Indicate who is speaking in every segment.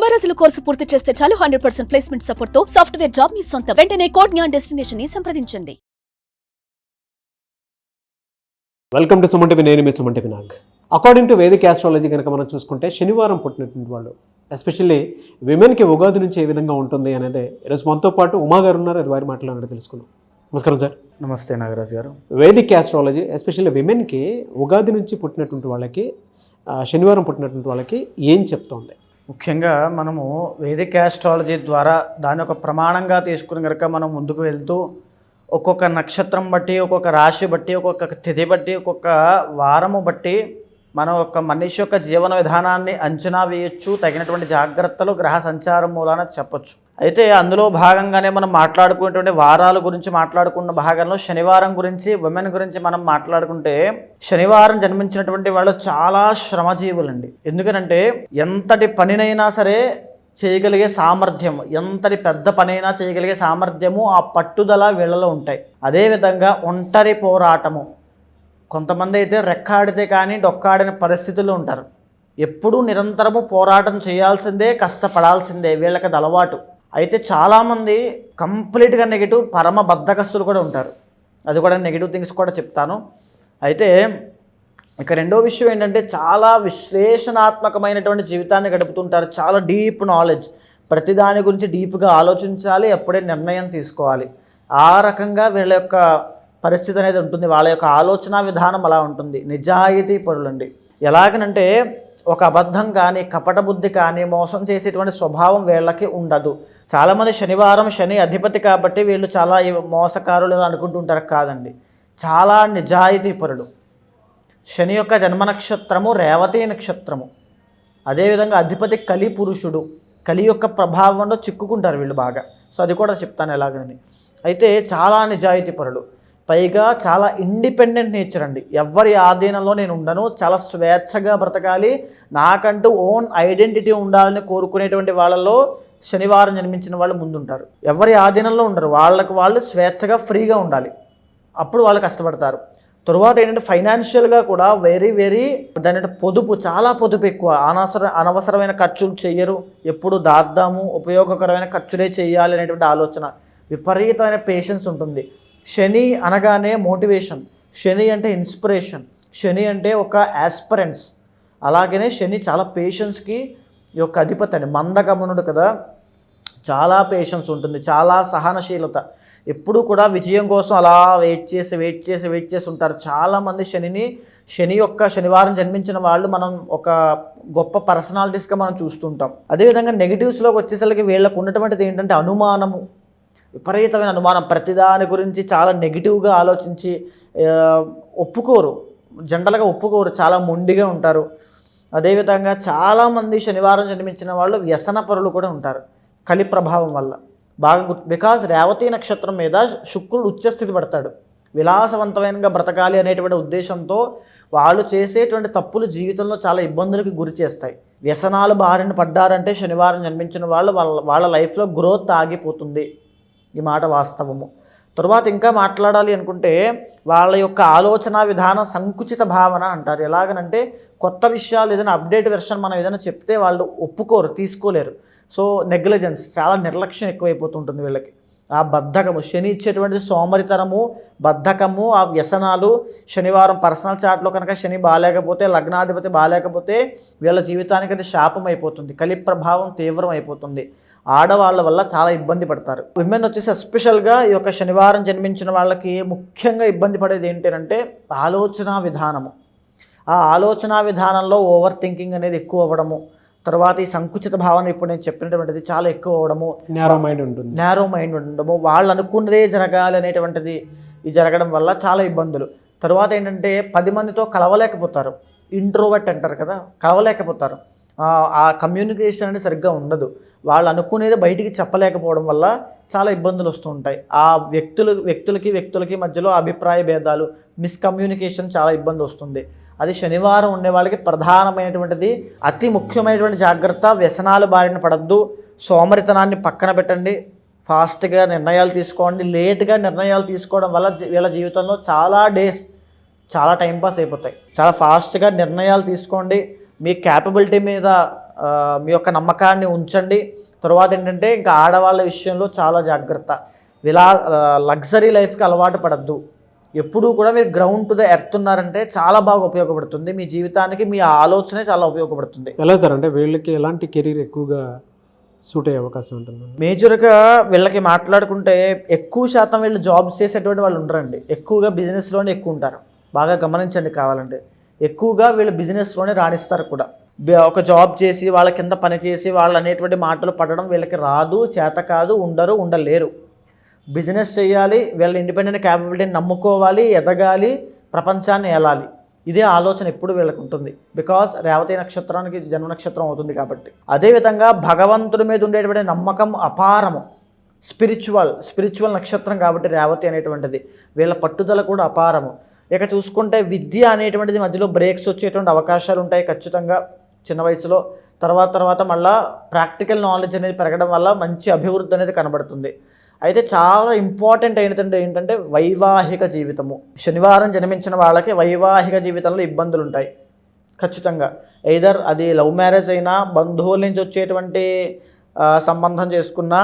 Speaker 1: 90 రోజుల కోర్సు పూర్తి చేస్తే చాలు 100% ప్లేస్మెంట్ సపోర్ట్ తో సాఫ్ట్వేర్ జాబ్ మీ సొంతం. వెంటనే కోడ్ జ్ఞాన్ డెస్టినేషన్ ని సంప్రదించండి.
Speaker 2: Welcome to Suman TV. నేను మీ Suman TV Nag. According to Vedic astrology కనుక మనం చూసుకుంటే శనివారం పుట్టినటువంటి వాళ్ళు ఎస్పెషల్లీ విమెన్కి ఉగాది నుంచి ఏ విధంగా ఉంటుంది అనేది ఈరోజు మనతో పాటు ఉమా గారు ఉన్నారు. అది వారి మాట్లాడినట్టు తెలుసుకుందాం. నమస్కారం సార్.
Speaker 3: నమస్తే నాగరాజ్ గారు.
Speaker 2: వేదిక్ ఆస్ట్రాలజీ ఎస్పెషల్లీ విమెన్కి ఉగాది నుంచి పుట్టినటువంటి వాళ్ళకి శనివారం పుట్టినటువంటి వాళ్ళకి ఏం చెప్తోంది?
Speaker 3: ముఖ్యంగా మనము వేదిక్ ఆస్ట్రాలజీ ద్వారా దాన్ని ఒక ప్రమాణంగా తీసుకుని కనుక మనం ముందుకు వెళ్తూ ఒక్కొక్క నక్షత్రం బట్టి, ఒక్కొక్క రాశి బట్టి, ఒక్కొక్క తిథి బట్టి, ఒక్కొక్క వారము బట్టి మనం ఒక మనిషి యొక్క జీవన విధానాన్ని అంచనా వేయచ్చు. తగినటువంటి జాగ్రత్తలు గ్రహ సంచారం మూలాన చెప్పచ్చు. అయితే అందులో భాగంగానే మనం మాట్లాడుకునేటువంటి వారాల గురించి మాట్లాడుకున్న భాగంలో శనివారం గురించి, విమెన్ గురించి మనం మాట్లాడుకుంటే శనివారం జన్మించినటువంటి వాళ్ళు చాలా శ్రమజీవులండి. ఎందుకనంటే ఎంతటి పనినైనా సరే చేయగలిగే సామర్థ్యం, ఎంతటి పెద్ద పనైనా చేయగలిగే సామర్థ్యము, ఆ పట్టుదల వీళ్ళలో ఉంటాయి. అదేవిధంగా ఒంటరి పోరాటము. కొంతమంది అయితే రెక్కాడితే కానీ డొక్కాడిన పరిస్థితుల్లో ఉంటారు. ఎప్పుడూ నిరంతరము పోరాటం చేయాల్సిందే, కష్టపడాల్సిందే, వీళ్ళకి అది అలవాటు. అయితే చాలామంది కంప్లీట్గా నెగిటివ్, పరమ బద్ధకస్తులు కూడా ఉంటారు. అది కూడా నెగిటివ్ థింగ్స్ కూడా చెప్తాను. అయితే ఇక రెండో విషయం ఏంటంటే చాలా విశ్లేషణాత్మకమైనటువంటి జీవితాన్ని గడుపుతుంటారు. చాలా డీప్ నాలెడ్జ్, ప్రతిదాని గురించి డీప్గా ఆలోచించాలి, అప్పుడే నిర్ణయం తీసుకోవాలి. ఆ రకంగా వీళ్ళ యొక్క పరిస్థితి అనేది ఉంటుంది. వాళ్ళ యొక్క ఆలోచన విధానం అలా ఉంటుంది. నిజాయితీ పరులండి. ఎలాగనంటే ఒక అబద్ధం కానీ, కపట బుద్ధి కానీ, మోసం చేసేటువంటి స్వభావం వీళ్ళకి ఉండదు. చాలామంది శనివారం శని అధిపతి కాబట్టి వీళ్ళు చాలా మోసకారులు అనుకుంటుంటారు. కాదండి, చాలా నిజాయితీ పరులు. శని యొక్క జన్మ నక్షత్రము రేవతి నక్షత్రము. అదేవిధంగా అధిపతి కలి పురుషుడు. కలి యొక్క ప్రభావంలో చిక్కుకుంటారు వీళ్ళు బాగా. సో అది కూడా చెప్తాను ఎలాగని. అయితే చాలా నిజాయితీ పరులు, పైగా చాలా ఇండిపెండెంట్ నేచర్ అండి. ఎవరి ఆధీనంలో నేను ఉండను, చాలా స్వేచ్ఛగా బ్రతకాలి, నాకంటూ ఓన్ ఐడెంటిటీ ఉండాలని కోరుకునేటువంటి వాళ్ళలో శనివారం జన్మించిన వాళ్ళు ముందుంటారు. ఎవరి ఆధీనంలో ఉండరు, వాళ్ళకు వాళ్ళు స్వేచ్ఛగా ఫ్రీగా ఉండాలి. అప్పుడు వాళ్ళు కష్టపడతారు. తరువాత ఏంటంటే ఫైనాన్షియల్గా కూడా వెరీ దాని పొదుపు, చాలా పొదుపు ఎక్కువ. అనవసరమైన ఖర్చులు చెయ్యరు. ఎప్పుడు దాద్దాము, ఉపయోగకరమైన ఖర్చులే చేయాలి అనేటువంటి ఆలోచన. విపరీతమైన పేషెన్స్ ఉంటుంది. శని అనగానే మోటివేషన్, శని అంటే ఇన్స్పిరేషన్, శని అంటే ఒక యాస్పరెన్స్. అలాగనే శని చాలా పేషెన్స్కి యొక్క అధిపతి అండి. మందగమనుడు కదా, చాలా పేషెన్స్ ఉంటుంది, చాలా సహనశీలత. ఎప్పుడూ కూడా విజయం కోసం అలా వెయిట్ చేసి ఉంటారు. చాలామంది శనివారం జన్మించిన వాళ్ళు మనం ఒక గొప్ప పర్సనాలిటీస్గా మనం చూస్తుంటాం. అదేవిధంగా నెగిటివ్స్లోకి వచ్చేసరికి వీళ్ళకు ఉన్నటువంటిది ఏంటంటే అనుమానము, విపరీతమైన అనుమానం. ప్రతిదాని గురించి చాలా నెగిటివ్గా ఆలోచించి జనరల్గా ఒప్పుకోరు, చాలా మొండిగా ఉంటారు. అదేవిధంగా చాలామంది శనివారం జన్మించిన వాళ్ళు వ్యసనపరులు కూడా ఉంటారు కలి ప్రభావం వల్ల. బాగా బికాజ్ రేవతి నక్షత్రం మీద శుక్రుడు ఉచ్చస్థితి పడతాడు. విలాసవంతమైనగా బ్రతకాలి అనేటువంటి ఉద్దేశంతో వాళ్ళు చేసేటువంటి తప్పులు జీవితంలో చాలా ఇబ్బందులకు గురి చేస్తాయి. వ్యసనాలు బారిన పడ్డారంటే శనివారం జన్మించిన వాళ్ళు వాళ్ళ లైఫ్లో గ్రోత్ ఆగిపోతుంది. ఈ మాట వాస్తవము. తరువాత ఇంకా మాట్లాడాలి అనుకుంటే వాళ్ళ యొక్క ఆలోచన విధానం సంకుచిత భావన అంటారు. ఎలాగనంటే కొత్త విషయాలు ఏదైనా అప్డేట్ వెర్షన్ మనం ఏదైనా చెప్తే వాళ్ళు ఒప్పుకోరు, తీసుకోలేరు. సో నెగ్లిజెన్స్, చాలా నిర్లక్ష్యం ఎక్కువైపోతుంటుంది వీళ్ళకి. ఆ బద్ధకము, శని ఇచ్చేటువంటిది సోమరితనము, బద్ధకము, ఆ వ్యసనాలు. శనివారం పర్సనల్ చార్ట్లో కనుక శని బాగాలేకపోతే, లగ్నాధిపతి బాగాలేకపోతే వీళ్ళ జీవితానికి అది శాపం అయిపోతుంది. కలి ప్రభావం తీవ్రం అయిపోతుంది. ఆడవాళ్ళ వల్ల చాలా ఇబ్బంది పడతారు. విమెన్ వచ్చేసి ఎస్పెషల్గా ఈ యొక్క శనివారం జన్మించిన వాళ్ళకి ముఖ్యంగా ఇబ్బంది పడేది ఏంటంటే ఆలోచన విధానము. ఆ ఆలోచన విధానంలో ఓవర్ థింకింగ్ అనేది ఎక్కువ అవ్వడము. తర్వాత ఈ సంకుచిత భావన ఇప్పుడు నేను చెప్పినటువంటిది చాలా ఎక్కువ అవ్వడము, నేరో మైండ్ ఉండడము, వాళ్ళు అనుకున్నదే జరగాలి అనేటువంటిది ఇది జరగడం వల్ల చాలా ఇబ్బందులు. తర్వాత ఏంటంటే 10 మందితో కలవలేకపోతారు. ఇంట్రోవర్ట్ అంటారు కదా, కలవలేకపోతారు. ఆ కమ్యూనికేషన్ అనేది సరిగ్గా ఉండదు. వాళ్ళు అనుకునేది బయటికి చెప్పలేకపోవడం వల్ల చాలా ఇబ్బందులు వస్తూ ఉంటాయి. ఆ వ్యక్తులకి మధ్యలో అభిప్రాయ భేదాలు, మిస్కమ్యూనికేషన్, చాలా ఇబ్బంది వస్తుంది. అది శనివారం ఉండే వాళ్ళకి ప్రధానమైనటువంటిది. అతి ముఖ్యమైనటువంటి జాగ్రత్త, వ్యసనాలు బారిన పడద్దు, సోమరితనాన్ని పక్కన పెట్టండి, ఫాస్ట్గా నిర్ణయాలు తీసుకోండి. లేట్గా నిర్ణయాలు తీసుకోవడం వల్ల వీళ్ళ జీవితంలో చాలా టైంపాస్ అయిపోతాయి. చాలా ఫాస్ట్గా నిర్ణయాలు తీసుకోండి. మీ క్యాపబిలిటీ మీద మీ యొక్క నమ్మకాన్ని ఉంచండి. తర్వాత ఏంటంటే ఇంకా ఆడవాళ్ళ విషయంలో చాలా జాగ్రత్త. లగ్జరీ లైఫ్కి అలవాటు పడద్దు. ఎప్పుడూ కూడా మీరు గ్రౌండ్ టు ద ఎర్త్ ఉన్నారంటే చాలా బాగా ఉపయోగపడుతుంది. మీ జీవితానికి మీ ఆలోచనే చాలా ఉపయోగపడుతుంది.
Speaker 2: ఎలా సార్ అంటే వీళ్ళకి ఎలాంటి కెరీర్ ఎక్కువగా సూట్ అయ్యే అవకాశం ఉంటుంది?
Speaker 3: మేజర్గా వీళ్ళకి మాట్లాడుకుంటే ఎక్కువ శాతం వీళ్ళు జాబ్స్ చేసేటువంటి వాళ్ళు ఉండరండి. ఎక్కువగా బిజినెస్లోనే ఎక్కువ ఉంటారు. బాగా గమనించండి కావాలంటే. ఎక్కువగా వీళ్ళు బిజినెస్లోనే రాణిస్తారు కూడా. ఒక జాబ్ చేసి వాళ్ళ కింద పని చేసి వాళ్ళు అనేటువంటి మాటలు పడడం వీళ్ళకి రాదు, చేత కాదు, ఉండలేరు. బిజినెస్ చేయాలి, వీళ్ళ ఇండిపెండెంట్ క్యాపబిలిటీని నమ్ముకోవాలి, ఎదగాలి, ప్రపంచాన్ని ఏలాలి. ఇదే ఆలోచన ఎప్పుడు వీళ్ళకి ఉంటుంది. బికాస్ రేవతి నక్షత్రానికి జన్మ నక్షత్రం అవుతుంది కాబట్టి. అదేవిధంగా భగవంతుడి మీద ఉండేటువంటి నమ్మకం అపారము. స్పిరిచువల్ నక్షత్రం కాబట్టి రేవతి అనేటువంటిది. వీళ్ళ పట్టుదల కూడా అపారము. ఇక చూసుకుంటే విద్య అనేటువంటిది మధ్యలో బ్రేక్స్ వచ్చేటువంటి అవకాశాలు ఉంటాయి ఖచ్చితంగా చిన్న వయసులో. తర్వాత మళ్ళీ ప్రాక్టికల్ నాలెడ్జ్ అనేది పెరగడం వల్ల మంచి అభివృద్ధి అనేది కనబడుతుంది. అయితే చాలా ఇంపార్టెంట్ ఏంటంటే వైవాహిక జీవితము. శనివారం జన్మించిన వాళ్ళకి వైవాహిక జీవితంలో ఇబ్బందులు ఉంటాయి ఖచ్చితంగా. ఎయిదర్ అది లవ్ మ్యారేజ్ అయినా, బంధువుల నుంచి వచ్చేటువంటి సంబంధం చేసుకున్నా,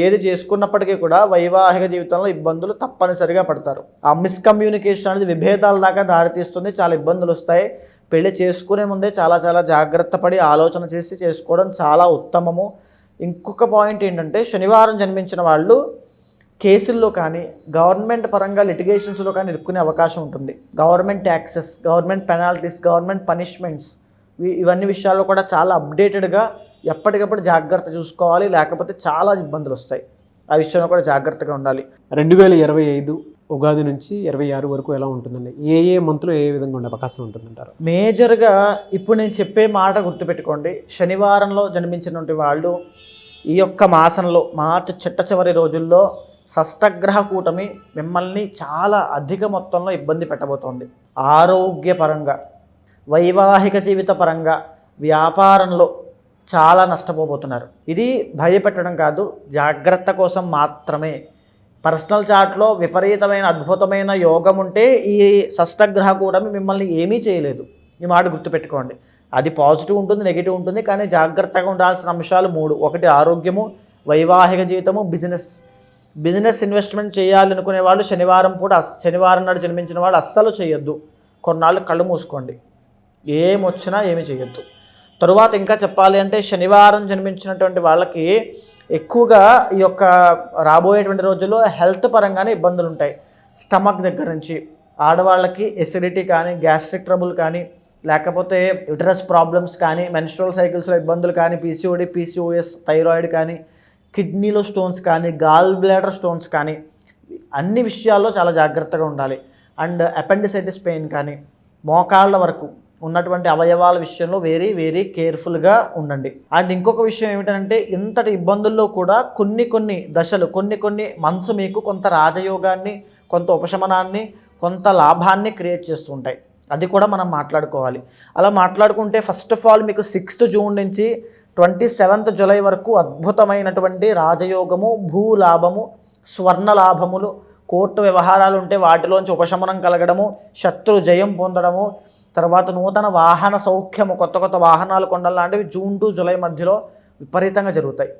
Speaker 3: ఏది చేసుకున్నప్పటికీ కూడా వైవాహిక జీవితంలో ఇబ్బందులు తప్పనిసరిగా పడతారు. ఆ మిస్కమ్యూనికేషన్ అనేది విభేదాల దాకా దారితీస్తుంది. చాలా ఇబ్బందులు వస్తాయి. పెళ్లి చేసుకునే ముందే చాలా జాగ్రత్త పడి ఆలోచన చేసి చేసుకోవడం చాలా ఉత్తమము. ఇంకొక పాయింట్ ఏంటంటే శనివారం జన్మించిన వాళ్ళు కేసుల్లో కానీ గవర్నమెంట్ పరంగా లిటిగేషన్స్లో కానీ ఇరుక్కునే అవకాశం ఉంటుంది. Government taxes, government penalties, government punishments, ఇవన్నీ విషయాల్లో కూడా చాలా అప్డేటెడ్గా ఎప్పటికప్పుడు జాగ్రత్త చూసుకోవాలి. లేకపోతే చాలా ఇబ్బందులు వస్తాయి. ఆ విషయంలో కూడా జాగ్రత్తగా ఉండాలి.
Speaker 2: 2025 ఉగాది నుంచి 26 వరకు ఎలా ఉంటుందండి? ఏ మంత్లో ఏ విధంగా ఉండే అవకాశం ఉంటుందంటారు?
Speaker 3: మేజర్గా ఇప్పుడు నేను చెప్పే మాట గుర్తుపెట్టుకోండి. శనివారంలో జన్మించినటువంటి వాళ్ళు ఈ యొక్క మాసంలో మార్చి చిట్ట రోజుల్లో షష్టగ్రహ కూటమి మిమ్మల్ని చాలా అధిక మొత్తంలో ఇబ్బంది పెట్టబోతోంది. ఆరోగ్యపరంగా, వైవాహిక జీవిత పరంగా, వ్యాపారంలో చాలా నష్టపోబోతున్నారు. ఇది భయపెట్టడం కాదు, జాగ్రత్త కోసం మాత్రమే. పర్సనల్ చార్ట్లో విపరీతమైన అద్భుతమైన యోగం ఉంటే ఈ షష్టగ్రహ కూటమి మిమ్మల్ని ఏమీ చేయలేదు. ఈ మాట గుర్తుపెట్టుకోండి. అది పాజిటివ్ ఉంటుంది, నెగిటివ్ ఉంటుంది. కానీ జాగ్రత్తగా ఉండాల్సిన అంశాలు 3. ఒకటి ఆరోగ్యము, వైవాహిక జీవితము, బిజినెస్ ఇన్వెస్ట్మెంట్ చేయాలనుకునే వాళ్ళు శనివారం నాడు జన్మించిన వాళ్ళు అస్సలు చేయొద్దు. కొన్నాళ్ళు కళ్ళు మూసుకోండి. ఏమొచ్చినా ఏమి చేయొద్దు. తరువాత ఇంకా చెప్పాలి అంటే శనివారం జన్మించినటువంటి వాళ్ళకి ఎక్కువగా ఈ యొక్క రాబోయేటువంటి రోజుల్లో హెల్త్ పరంగానే ఇబ్బందులు ఉంటాయి. స్టమక్ దగ్గర నుంచి ఆడవాళ్ళకి ఎసిడిటీ కానీ, గ్యాస్ట్రిక్ ట్రబుల్ కానీ, లేకపోతే యుటరస్ ప్రాబ్లమ్స్ కానీ, మెన్స్ట్రువల్ సైకిల్స్లో ఇబ్బందులు కానీ, పీసీఓడి, పీసీఓఎస్, థైరాయిడ్ కానీ, కిడ్నీలో స్టోన్స్ కానీ, గాల్ బ్లాడర్ స్టోన్స్ కానీ, అన్ని విషయాల్లో చాలా జాగ్రత్తగా ఉండాలి. అండ్ అపెండిసైటిస్ పెయిన్ కానీ, మోకాళ్ళ వరకు ఉన్నటువంటి అవయవాల విషయంలో వెరీ కేర్ఫుల్గా ఉండండి. అండ్ ఇంకొక విషయం ఏమిటంటే ఇంతటి ఇబ్బందుల్లో కూడా కొన్ని దశలు, కొన్ని మంత్స్ మీకు కొంత రాజయోగాన్ని, కొంత ఉపశమనాన్ని, కొంత లాభాన్ని క్రియేట్ చేస్తుంటాయి. అది కూడా మనం మాట్లాడుకోవాలి. అలా మాట్లాడుకుంటే ఫస్ట్ ఆఫ్ ఆల్ మీకు 6th జూన్ నుంచి 27th జూలై వరకు అద్భుతమైనటువంటి రాజయోగము, భూలాభము, స్వర్ణ లాభములు, కోర్టు వ్యవహారాలు ఉంటే వాటిలోంచి ఉపశమనం కలగడము, శత్రు జయం పొందడము, తర్వాత నూతన వాహన సౌఖ్యము, కొత్త వాహనాలు కొనడం లాంటివి జూన్ టు జూలై మధ్యలో విపరీతంగా జరుగుతాయి.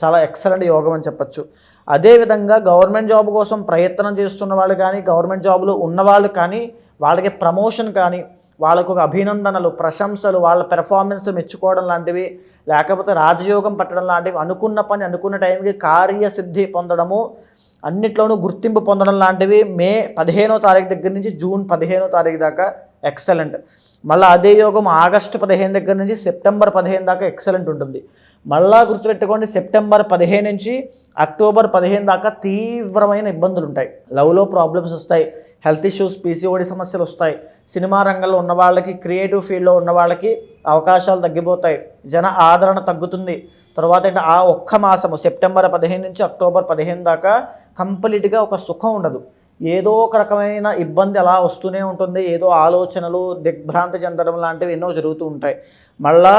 Speaker 3: చాలా ఎక్సలెంట్ యోగం అని చెప్పచ్చు. అదేవిధంగా గవర్నమెంట్ జాబ్ కోసం ప్రయత్నం చేస్తున్న వాళ్ళు కానీ, గవర్నమెంట్ జాబులు ఉన్నవాళ్ళు కానీ, వాళ్ళకి ప్రమోషన్ కానీ, వాళ్ళకు ఒక అభినందనలు, ప్రశంసలు, వాళ్ళ పెర్ఫార్మెన్స్ మెచ్చుకోవడం లాంటివి, లేకపోతే రాజయోగం పట్టడం లాంటివి, అనుకున్న పని అనుకున్న టైంకి కార్యసిద్ధి పొందడము, అన్నిట్లోనూ గుర్తింపు పొందడం లాంటివి మే 15వ తారీఖు దగ్గర నుంచి జూన్ 15వ తారీఖు దాకా ఎక్సలెంట్. మళ్ళీ అదే యోగం ఆగస్టు 15 దగ్గర నుంచి సెప్టెంబర్ 15 దాకా ఎక్సలెంట్ ఉంటుంది. మళ్ళా గుర్తుపెట్టుకోండి, సెప్టెంబర్ 15 నుంచి అక్టోబర్ 15 దాకా తీవ్రమైన ఇబ్బందులు ఉంటాయి. లవ్లో ప్రాబ్లమ్స్ వస్తాయి, హెల్త్ ఇష్యూస్, పీసీఓడి సమస్యలు వస్తాయి. సినిమా రంగంలో ఉన్న వాళ్ళకి, క్రియేటివ్ ఫీల్డ్లో ఉన్న వాళ్ళకి అవకాశాలు తగ్గిపోతాయి, జన ఆదరణ తగ్గుతుంది. తర్వాత అంటే ఆ ఒక్క మాసము సెప్టెంబర్ 15 నుంచి అక్టోబర్ 15 దాకా కంప్లీట్గా ఒక సుఖం ఉండదు. ఏదో ఒక రకమైన ఇబ్బంది అలా వస్తూనే ఉంటుంది. ఏదో ఆలోచనలు, దిగ్భ్రాంతి చెందడం లాంటివి ఎన్నో జరుగుతూ ఉంటాయి. మళ్ళా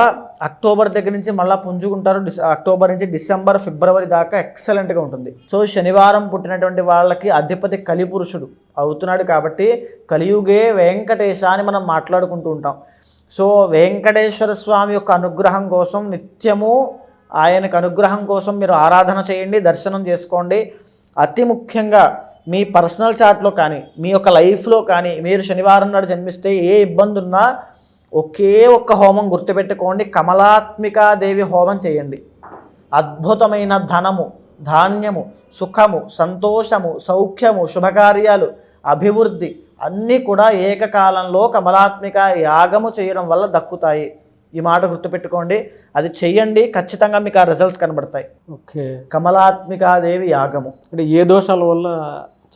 Speaker 3: అక్టోబర్ దగ్గర నుంచి మళ్ళీ పుంజుకుంటారు. అక్టోబర్ నుంచి డిసెంబర్, ఫిబ్రవరి దాకా ఎక్సలెంట్గా ఉంటుంది. సో శనివారం పుట్టినటువంటి వాళ్ళకి అధిపతి కలిపురుషుడు అవుతున్నాడు కాబట్టి కలియుగే వెంకటేశ అని మనం మాట్లాడుకుంటూ ఉంటాం. సో వెంకటేశ్వర స్వామి యొక్క అనుగ్రహం కోసం నిత్యము ఆయనకు అనుగ్రహం కోసం మీరు ఆరాధన చేయండి, దర్శనం చేసుకోండి. అతి ముఖ్యంగా మీ పర్సనల్ చార్ట్లో కానీ మీ యొక్క లైఫ్లో కానీ మీరు శనివారం నాడు జన్మిస్తే ఏ ఇబ్బంది ఉన్నా ఒకే ఒక్క హోమం గుర్తుపెట్టుకోండి, కమలాత్మికాదేవి హోమం చేయండి. అద్భుతమైన ధనము, ధాన్యము, సుఖము, సంతోషము, సౌఖ్యము, శుభకార్యాలు, అభివృద్ధి అన్నీ కూడా ఏకకాలంలో కమలాత్మిక యాగము చేయడం వల్ల దక్కుతాయి. ఈ మాట గుర్తుపెట్టుకోండి, అది చెయ్యండి, ఖచ్చితంగా మీకు ఆ రిజల్ట్స్ కనబడతాయి.
Speaker 2: ఓకే.
Speaker 3: కమలాత్మికాదేవి యాగము
Speaker 2: అంటే ఏ దోషాల వల్ల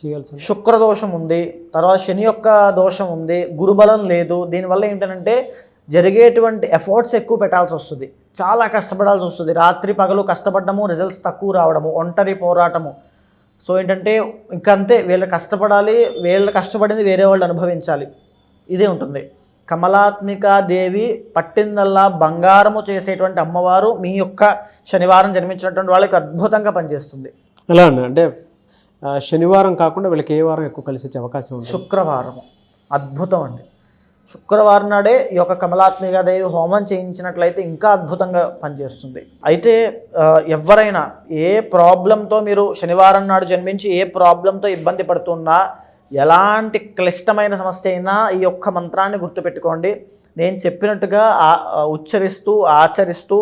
Speaker 2: చేయాల్సి?
Speaker 3: శుక్ర దోషం ఉంది, తర్వాత శని యొక్క దోషం ఉంది, గురుబలం లేదు. దీనివల్ల ఏంటంటే జరిగేటువంటి ఎఫర్ట్స్ ఎక్కువ పెట్టాల్సి వస్తుంది, చాలా కష్టపడాల్సి వస్తుంది. రాత్రి పగలు కష్టపడము, రిజల్ట్స్ తక్కువ రావడము, ఒంటరి పోరాటము. సో ఏంటంటే ఇంకంతే, వీళ్ళు కష్టపడాలి, వీళ్ళు కష్టపడింది వేరే వాళ్ళు అనుభవించాలి, ఇదే ఉంటుంది. కమలాత్మికాదేవి పట్టిందల్లా బంగారము చేసేటువంటి అమ్మవారు మీ యొక్క శనివారం జన్మించినటువంటి వాళ్ళకి అద్భుతంగా పనిచేస్తుంది.
Speaker 2: ఎలా అండి? అంటే శనివారం కాకుండా వీళ్ళకి ఏ వారం ఎక్కువ కలిసి వచ్చే అవకాశం ఉంది?
Speaker 3: శుక్రవారం అద్భుతం అండి. శుక్రవారం నాడే ఈ యొక్క కమలాత్మికాదేవి హోమం చేయించినట్లయితే ఇంకా అద్భుతంగా పనిచేస్తుంది. అయితే ఎవరైనా ఏ ప్రాబ్లంతో మీరు శనివారం నాడు జన్మించి ఏ ప్రాబ్లంతో ఇబ్బంది పడుతున్నా, ఎలాంటి క్లిష్టమైన సమస్య అయినా ఈ యొక్క మంత్రాన్ని గుర్తుపెట్టుకోండి. నేను చెప్పినట్టుగా ఉచ్చరిస్తూ ఆచరిస్తూ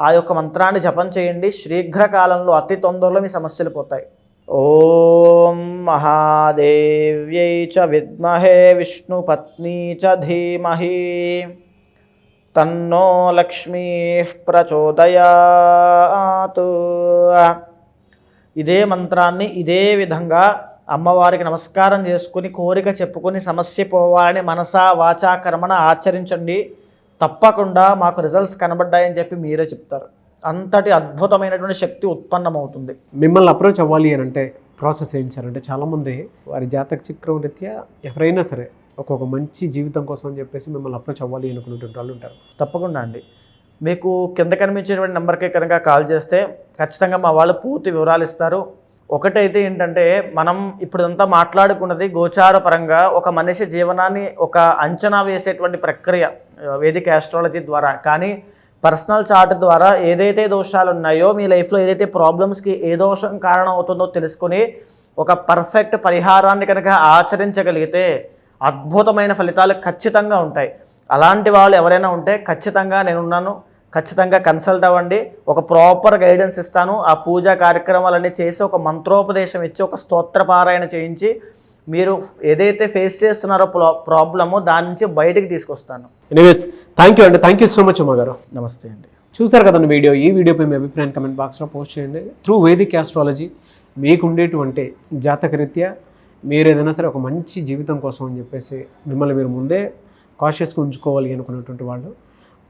Speaker 3: ఆ యొక్క మంత్రాన్ని జపం చేయండి. శీఘ్రకాలంలో అతి తొందరలో మీ సమస్యలు పోతాయి. ఓం మహాదేవ్యై చ విద్మహే విష్ణుపత్నీ చ ధీమహి తన్నో లక్ష్మీ ప్రచోదయాత్. ఇదే మంత్రాన్ని ఇదే విధంగా అమ్మవారికి నమస్కారం చేసుకుని కోరిక చెప్పుకొని సమస్య పోవాలని మనసా వాచా కర్మణ ఆచరించండి. తప్పకుండా మాకు రిజల్ట్స్ కనబడ్డాయని చెప్పి మీరే చెప్తారు. అంతటి అద్భుతమైనటువంటి శక్తి ఉత్పన్నమవుతుంది.
Speaker 2: మిమ్మల్ని అప్రోచ్ అవ్వాలి అని అంటే ప్రాసెస్ ఏంటి సార్? అంటే చాలామంది వారి జాతక చక్రం రీత్యా ఎవరైనా సరే ఒక్కొక్క మంచి జీవితం కోసం అని చెప్పేసి మిమ్మల్ని అప్రోచ్ అవ్వాలి అనుకునేటువంటి వాళ్ళు ఉంటారు.
Speaker 3: తప్పకుండా అండి, మీకు కింద కనిపించేటువంటి నెంబర్కి కనుక కాల్ చేస్తే ఖచ్చితంగా మా వాళ్ళు పూర్తి వివరాలు ఇస్తారు. ఒకటైతే ఏంటంటే, మనం ఇప్పుడంతా మాట్లాడుకున్నది గోచార పరంగా ఒక మనిషి జీవనాన్ని ఒక అంచనా వేసేటువంటి ప్రక్రియ వేదిక ఆస్ట్రాలజీ ద్వారా. కానీ పర్సనల్ చార్ట్ ద్వారా ఏదైతే దోషాలు ఉన్నాయో, మీ లైఫ్లో ఏదైతే ప్రాబ్లమ్స్కి ఏ దోషం కారణం అవుతుందో తెలుసుకొని ఒక పర్ఫెక్ట్ పరిహారాన్ని కనుక ఆచరించగలిగితే అద్భుతమైన ఫలితాలు ఖచ్చితంగా ఉంటాయి. అలాంటి వాళ్ళు ఎవరైనా ఉంటే ఖచ్చితంగా నేనున్నాను, ఖచ్చితంగా కన్సల్ట్ అవ్వండి. ఒక ప్రాపర్ గైడెన్స్ ఇస్తాను. ఆ పూజా కార్యక్రమాలన్నీ చేసి ఒక మంత్రోపదేశం ఇచ్చి ఒక స్తోత్రపారాయణ చేయించి మీరు ఏదైతే ఫేస్ చేస్తున్నారో ప్రాబ్లమో దాని నుంచి బయటికి తీసుకొస్తాను.
Speaker 2: ఎనీవేస్ థ్యాంక్ యూ అండి, థ్యాంక్ యూ సో మచ్ అమ్మగారు.
Speaker 3: నమస్తే అండి.
Speaker 2: చూసారు కదండి వీడియో. ఈ వీడియోపై మీ అభిప్రాయం కమెంట్ బాక్స్లో పోస్ట్ చేయండి. త్రూ వేదిక్ ఆస్ట్రాలజీ మీకు ఉండేటువంటి జాతకరీత్యా మీరు ఏదైనా సరే ఒక మంచి జీవితం కోసం అని చెప్పేసి మిమ్మల్ని మీరు ముందే కాషియస్గా ఉంచుకోవాలి అనుకున్నటువంటి వాళ్ళు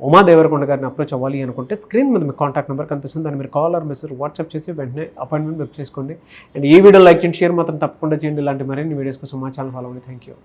Speaker 2: ఉమా దేవరకొండ గారిని అప్రోచ్ అవ్వాలి అనుకుంటే స్క్రీన్ మీద మీకు కాంటాక్ట్ నెంబర్ కనిపిస్తుంది. దాన్ని మీరు కాల్ ఆర్ మెసేజ్ వాట్సాప్ చేసి వెంటనే అపాయింట్మెంట్ బుక్ చేసుకోండి. అండ్ ఈ వీడియో లైక్ చేయండి, షేర్ మాత్రం తప్పకుండా చేయండి. ఇలాంటి మరిన్ని వీడియోస్ కోసం మా ఛానల్ ఫాలో అవ్వండి. Thank you.